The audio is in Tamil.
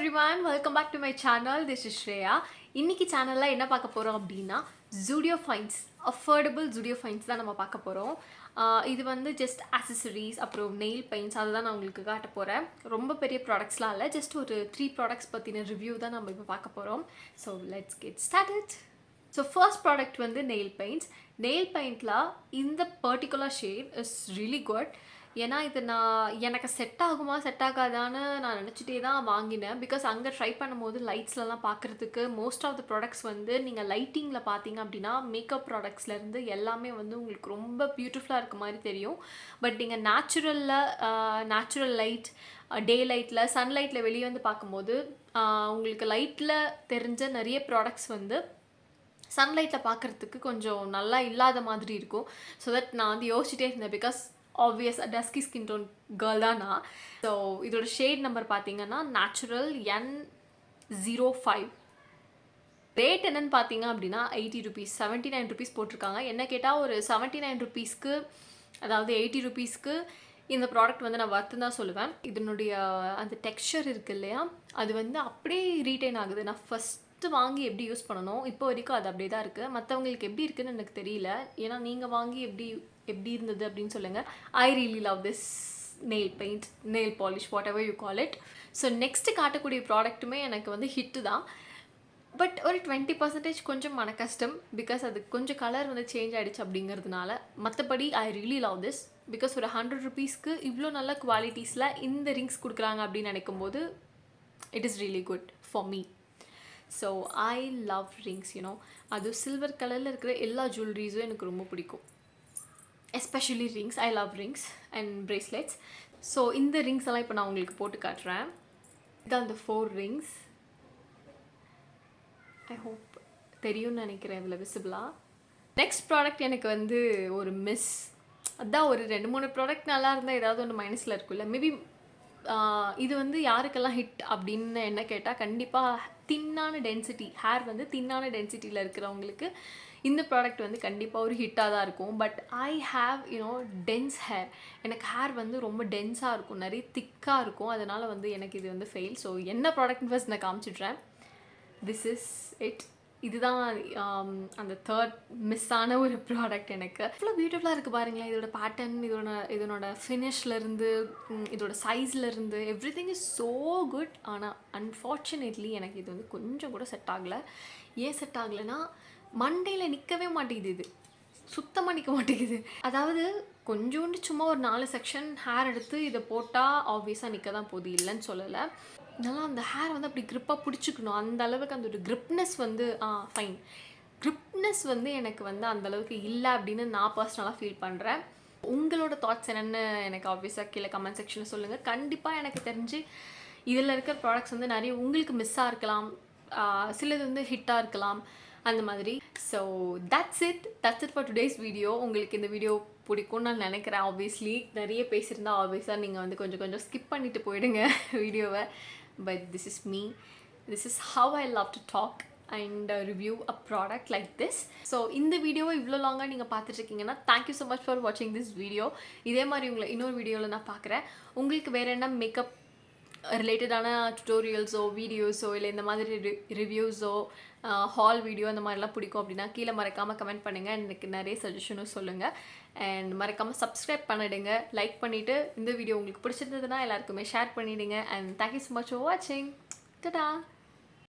everyone, welcome back to my channel. This is Shreyaa. இன்னைக்கு சேனல்ல என்ன பார்க்க போறோம் அப்படினா Zudio finds, affordable Zudio finds தான் நம்ம பார்க்க போறோம். இது வந்து just accessories அப்புறம் nail paints அதுதான் நான் உங்களுக்கு காட்ட போறேன். ரொம்ப பெரிய ப்ராடக்ட்ஸ்லாம் இல்ல, just ஒரு 3 products பத்தின ரிவ்யூ தான் நம்ம இப்ப பார்க்க போறோம். So let's get started. So first product வந்து nail paints. Nail paintல இந்த particular shade is really good. ஏன்னா இது எனக்கு செட் ஆகுமா செட் ஆகாதான்னு நான் நினச்சிட்டே தான் வாங்கினேன். பிகாஸ் அங்கே ட்ரை பண்ணும்போது லைட்ஸ்லலாம் பார்க்குறதுக்கு மோஸ்ட் ஆஃப் த ப்ராடக்ட்ஸ் வந்து நீங்கள் லைட்டிங்கில் பார்த்தீங்க அப்படின்னா மேக்கப் ப்ராடக்ட்ஸ்லேருந்து எல்லாமே வந்து உங்களுக்கு ரொம்ப பியூட்டிஃபுல்லாக இருக்க மாதிரி தெரியும். பட் நீங்கள் நேச்சுரல் லைட், டே லைட்டில், சன்லைட்டில் வெளியே வந்து பார்க்கும்போது உங்களுக்கு லைட்டில் தெரிஞ்ச நிறைய ப்ராடக்ட்ஸ் வந்து சன்லைட்டில் பார்க்குறதுக்கு கொஞ்சம் நல்லா இல்லாத மாதிரி இருக்கும். ஸோ தட் நான் வந்து யோசிச்சுட்டே இருந்தேன். Because obvious dusky skin tone girl தான் நான். ஸோ இதோட ஷேட் நம்பர் பார்த்தீங்கன்னா நேச்சுரல் N05. ரேட் என்னன்னு பார்த்தீங்க அப்படின்னா 80 rupees, 79 rupees போட்டிருக்காங்க. என்ன கேட்டால் ஒரு 79 rupeesக்கு, அதாவது 80 rupeesக்கு இந்த ப்ராடக்ட் வந்து நான் வர்த்து தான் சொல்லுவேன். இதனுடைய அந்த டெக்ஸ்சர் இருக்குது இல்லையா, அது வந்து அப்படியே ரீட்டைன் ஆகுது. நான் ஃபஸ்ட்டு வாங்கி எப்படி யூஸ் பண்ணணும், இப்போ வரைக்கும் அது அப்படியே தான் இருக்குது. மற்றவங்களுக்கு எப்படி இருக்குதுன்னு எனக்கு தெரியல. ஏன்னா நீங்கள் வாங்கி எப்படி இருந்தது அப்படின்னு சொல்லுங்கள். I really love this nail paint, nail polish, what ever you call it. So next காட்டக்கூடிய ப்ராடக்ட்டுமே எனக்கு வந்து ஹிட்டு தான். பட் ஒரு 20% கொஞ்சம் மன கஷ்டம். பிகாஸ் அது கொஞ்சம் கலர் வந்து சேஞ்ச் ஆகிடுச்சு அப்படிங்கிறதுனால. மற்றபடி I really love this. Because ஒரு 100 rupeesக்கு இவ்வளோ நல்ல குவாலிட்டிஸில் இந்த ரிங்ஸ் கொடுக்குறாங்க அப்படின்னு நினைக்கும்போது it is really good for me. So I love rings, you know. அது சில்வர் கலரில் இருக்கிற எல்லா ஜுவல்லரிஸும் எனக்கு ரொம்ப பிடிக்கும். Especially rings, I love rings and bracelets. So இந்த ரிங்ஸ் எல்லாம் இப்போ நான் உங்களுக்கு போட்டு காட்டுறேன். இதான் அந்த 4 rings. ஐ ஹோப் தெரியும்னு நினைக்கிறேன் இதில் விசிபிளாக. நெக்ஸ்ட் ப்ராடக்ட் எனக்கு வந்து ஒரு மிஸ். அதான் ஒரு 2-3 ப்ராடக்ட் நல்லா இருந்தால் ஏதாவது ஒன்று மைனஸில் இருக்குல்ல. மேபி இது வந்து யாருக்கெல்லாம் ஹிட் அப்படின்னு என்ன கேட்டால், கண்டிப்பாக தின்னான டென்சிட்டி, ஹேர் வந்து தின்னான டென்சிட்டியில் இருக்கிறவங்களுக்கு இந்த ப்ராடக்ட் வந்து கண்டிப்பாக ஒரு ஹிட்டாக தான் இருக்கும். But I have dense hair. எனக்கு ஹேர் வந்து ரொம்ப டென்ஸாக இருக்கும், நிறைய திக்காக இருக்கும். அதனால் வந்து எனக்கு இது வந்து ஃபெயில். ஸோ என்ன ப்ராடக்ட் ஃபர்ஸ்ட் நான் காமிச்சிட்றேன். This is it. இதுதான் அந்த தேர்ட் மிஸ்ஸான ஒரு ப்ராடக்ட். எனக்கு அவ்வளோ பியூட்டிஃபுல்லாக இருக்குது பாருங்களேன். இதோட பேட்டர்ன், இதனோட ஃபினிஷ்லேருந்து, இதோட சைஸ்லேருந்து everything is so good. ஆனால் அன்ஃபார்ச்சுனேட்லி எனக்கு இது வந்து கொஞ்சம் கூட செட் ஆகலை. ஏன் செட் ஆகலைன்னா, மண்டையில் நிற்கவே மாட்டேங்குது. இது சுத்தமாக நிற்க மாட்டேங்குது. அதாவது கொஞ்சோண்டு சும்மா ஒரு 4 செக்ஷன் ஹேர் எடுத்து இதை போட்டால் ஆப்வியஸாக நிற்க தான் போகுது, இல்லைன்னு சொல்லலை. நல்லா அந்த ஹேர் வந்து அப்படி க்ரிப்பாக பிடிச்சிக்கணும். அந்த அளவுக்கு அந்த ஒரு க்ரிப்னஸ் வந்து ஃபைன். க்ரிப்னஸ் வந்து எனக்கு வந்து அந்தளவுக்கு இல்லை அப்படின்னு நான் பர்சனலாக ஃபீல் பண்ணுறேன். உங்களோட தாட்ஸ் என்னென்னு எனக்கு ஆப்வியஸாக கீழே கமெண்ட் செக்ஷனில் சொல்லுங்கள். கண்டிப்பாக எனக்கு தெரிஞ்சு இதில் இருக்கிற ப்ராடக்ட்ஸ் வந்து நிறைய உங்களுக்கு மிஸ்ஸாக இருக்கலாம், சிலது வந்து ஹிட்டாக இருக்கலாம், அந்த மாதிரி. So that's it for today's video. உங்களுக்கு இந்த வீடியோ பிடிக்கும்னு நான் நினைக்கிறேன். ஆப்வியஸ்லி நிறைய பேசியிருந்தா ஆப்வியஸாக நீங்கள் வந்து கொஞ்சம் ஸ்கிப் பண்ணிவிட்டு போயிடுங்க வீடியோவை. But this is me. This is how I love to talk and review a product like this. So இந்த வீடியோவை இவ்வளோ லாங்காக நீங்கள் பார்த்துட்ருக்கீங்கன்னா தேங்க்யூ ஸோ மச் ஃபார் வாட்சிங் திஸ் வீடியோ. இதே மாதிரி உங்களை இன்னொரு வீடியோவில் நான் பார்க்குறேன். உங்களுக்கு வேறு என்ன மேக்கப் ரிலேட்டடான டுட்டோரியல்ஸோ, வீடியோஸோ, இல்லை இந்த மாதிரி ரிவ்யூஸோ, ஹால் வீடியோ அந்த மாதிரிலாம் பிடிக்கும் அப்படின்னா கீழே மறக்காமல் கமெண்ட் பண்ணுங்கள். எனக்கு நிறைய சஜஷனும் சொல்லுங்கள். அண்ட் மறக்காமல் சப்ஸ்கிரைப் பண்ணிவிடுங்க, லைக் பண்ணிவிட்டு இந்த வீடியோ உங்களுக்கு பிடிச்சிருந்ததுன்னா எல்லாருக்குமே ஷேர் பண்ணிவிடுங்க. And thank you so much for வாட்சிங். டடா.